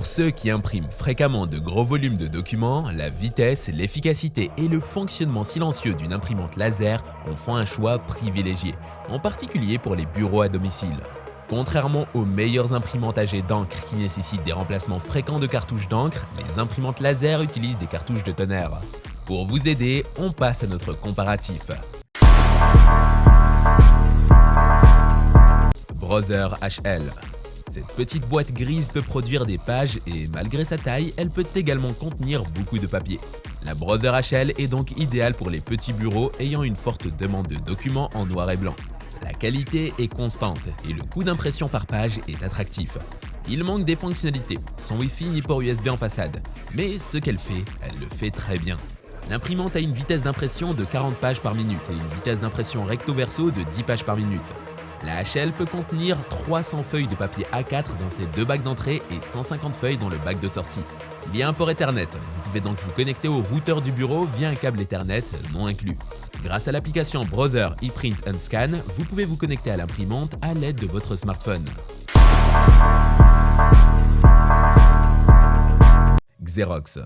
Pour ceux qui impriment fréquemment de gros volumes de documents, la vitesse, l'efficacité et le fonctionnement silencieux d'une imprimante laser en font un choix privilégié, en particulier pour les bureaux à domicile. Contrairement aux meilleures imprimantes âgées d'encre qui nécessitent des remplacements fréquents de cartouches d'encre, les imprimantes laser utilisent des cartouches de toner. Pour vous aider, on passe à notre comparatif. Brother HL. Cette petite boîte grise peut produire des pages et malgré sa taille, elle peut également contenir beaucoup de papier. La Brother HL est donc idéale pour les petits bureaux ayant une forte demande de documents en noir et blanc. La qualité est constante et le coût d'impression par page est attractif. Il manque des fonctionnalités, sans Wi-Fi ni port USB en façade, mais ce qu'elle fait, elle le fait très bien. L'imprimante a une vitesse d'impression de 40 pages par minute et une vitesse d'impression recto-verso de 10 pages par minute. La HL peut contenir 300 feuilles de papier A4 dans ses deux bacs d'entrée et 150 feuilles dans le bac de sortie. Il y a un port Ethernet, vous pouvez donc vous connecter au routeur du bureau via un câble Ethernet non inclus. Grâce à l'application Brother ePrint and Scan, vous pouvez vous connecter à l'imprimante à l'aide de votre smartphone. Xerox.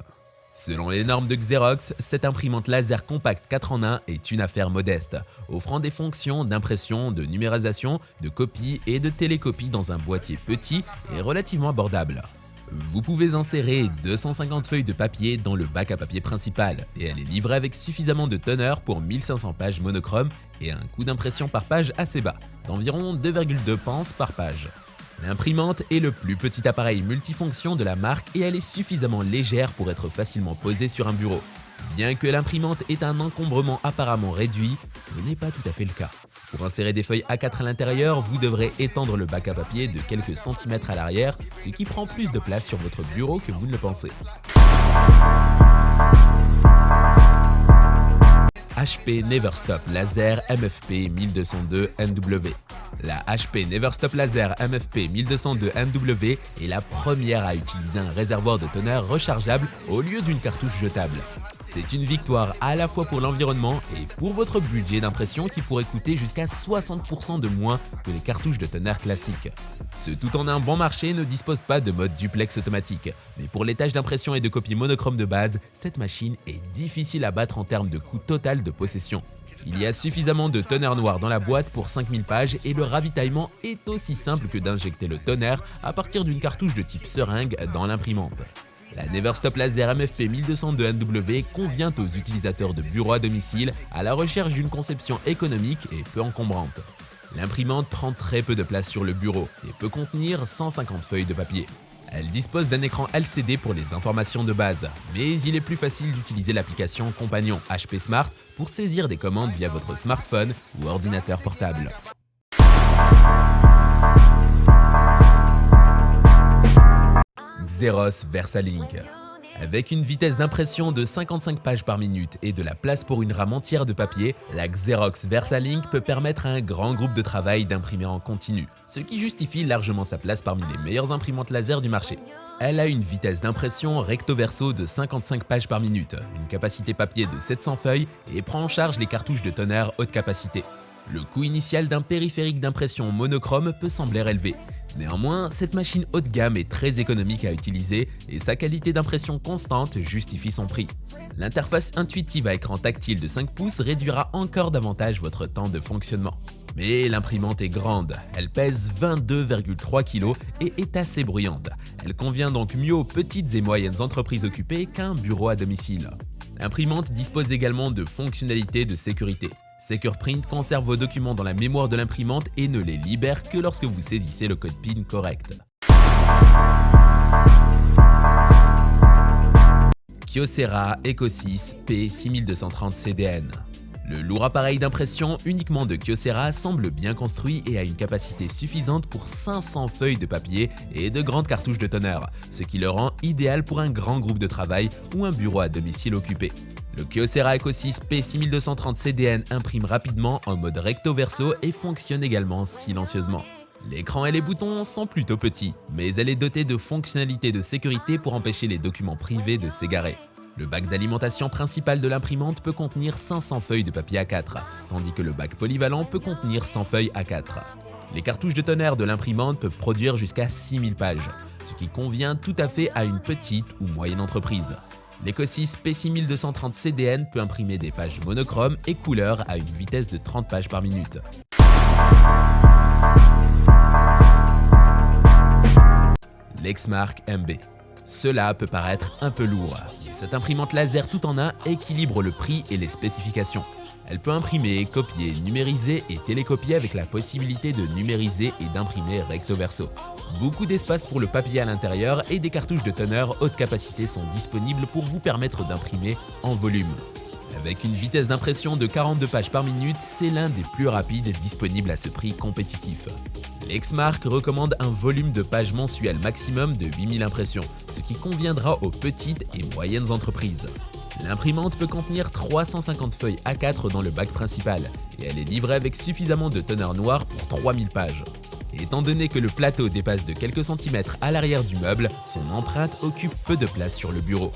Selon les normes de Xerox, cette imprimante laser compacte 4 en 1 est une affaire modeste, offrant des fonctions d'impression, de numérisation, de copie et de télécopie dans un boîtier petit et relativement abordable. Vous pouvez insérer 250 feuilles de papier dans le bac à papier principal et elle est livrée avec suffisamment de toner pour 1500 pages monochrome et un coût d'impression par page assez bas, d'environ 2,2 pence par page. L'imprimante est le plus petit appareil multifonction de la marque et elle est suffisamment légère pour être facilement posée sur un bureau. Bien que l'imprimante ait un encombrement apparemment réduit, ce n'est pas tout à fait le cas. Pour insérer des feuilles A4 à l'intérieur, vous devrez étendre le bac à papier de quelques centimètres à l'arrière, ce qui prend plus de place sur votre bureau que vous ne le pensez. HP Neverstop Laser MFP 1202 NW. La HP Neverstop Laser MFP 1202 NW est la première à utiliser un réservoir de toner rechargeable au lieu d'une cartouche jetable. C'est une victoire à la fois pour l'environnement et pour votre budget d'impression qui pourrait coûter jusqu'à 60% de moins que les cartouches de toner classiques. Ce tout en un bon marché ne dispose pas de mode duplex automatique, mais pour les tâches d'impression et de copie monochrome de base, cette machine est difficile à battre en termes de coût total de possession. Il y a suffisamment de toner noir dans la boîte pour 5000 pages et le ravitaillement est aussi simple que d'injecter le toner à partir d'une cartouche de type seringue dans l'imprimante. La Neverstop Laser MFP 1202 NW convient aux utilisateurs de bureaux à domicile à la recherche d'une conception économique et peu encombrante. L'imprimante prend très peu de place sur le bureau et peut contenir 150 feuilles de papier. Elle dispose d'un écran LCD pour les informations de base, mais il est plus facile d'utiliser l'application compagnon HP Smart pour saisir des commandes via votre smartphone ou ordinateur portable. Xerox VersaLink. Avec une vitesse d'impression de 55 pages par minute et de la place pour une rame entière de papier, la Xerox VersaLink peut permettre à un grand groupe de travail d'imprimer en continu, ce qui justifie largement sa place parmi les meilleures imprimantes laser du marché. Elle a une vitesse d'impression recto-verso de 55 pages par minute, une capacité papier de 700 feuilles et prend en charge les cartouches de toner haute capacité. Le coût initial d'un périphérique d'impression monochrome peut sembler élevé. Néanmoins, cette machine haut de gamme est très économique à utiliser et sa qualité d'impression constante justifie son prix. L'interface intuitive à écran tactile de 5 pouces réduira encore davantage votre temps de fonctionnement. Mais l'imprimante est grande, elle pèse 22,3 kg et est assez bruyante. Elle convient donc mieux aux petites et moyennes entreprises occupées qu'un bureau à domicile. L'imprimante dispose également de fonctionnalités de sécurité. SecurePrint conserve vos documents dans la mémoire de l'imprimante et ne les libère que lorsque vous saisissez le code PIN correct. Kyocera Eco6 P6230 CDN. Le lourd appareil d'impression uniquement de Kyocera semble bien construit et a une capacité suffisante pour 500 feuilles de papier et de grandes cartouches de toner, ce qui le rend idéal pour un grand groupe de travail ou un bureau à domicile occupé. Le Kyocera Eco6 P6230 CDN imprime rapidement en mode recto-verso et fonctionne également silencieusement. L'écran et les boutons sont plutôt petits, mais elle est dotée de fonctionnalités de sécurité pour empêcher les documents privés de s'égarer. Le bac d'alimentation principal de l'imprimante peut contenir 500 feuilles de papier A4, tandis que le bac polyvalent peut contenir 100 feuilles A4. Les cartouches de tonnerre de l'imprimante peuvent produire jusqu'à 6000 pages, ce qui convient tout à fait à une petite ou moyenne entreprise. L'Ecosys P6230 CDN peut imprimer des pages monochromes et couleurs à une vitesse de 30 pages par minute. Lexmark MB. Cela peut paraître un peu lourd, mais cette imprimante laser tout en un équilibre le prix et les spécifications. Elle peut imprimer, copier, numériser et télécopier avec la possibilité de numériser et d'imprimer recto verso. Beaucoup d'espace pour le papier à l'intérieur et des cartouches de teneur haute capacité sont disponibles pour vous permettre d'imprimer en volume. Avec une vitesse d'impression de 42 pages par minute, c'est l'un des plus rapides disponibles à ce prix compétitif. Lexmark recommande un volume de pages mensuel maximum de 8000 impressions, ce qui conviendra aux petites et moyennes entreprises. L'imprimante peut contenir 350 feuilles A4 dans le bac principal et elle est livrée avec suffisamment de teneur noire pour 3000 pages. Étant donné que le plateau dépasse de quelques centimètres à l'arrière du meuble, son empreinte occupe peu de place sur le bureau.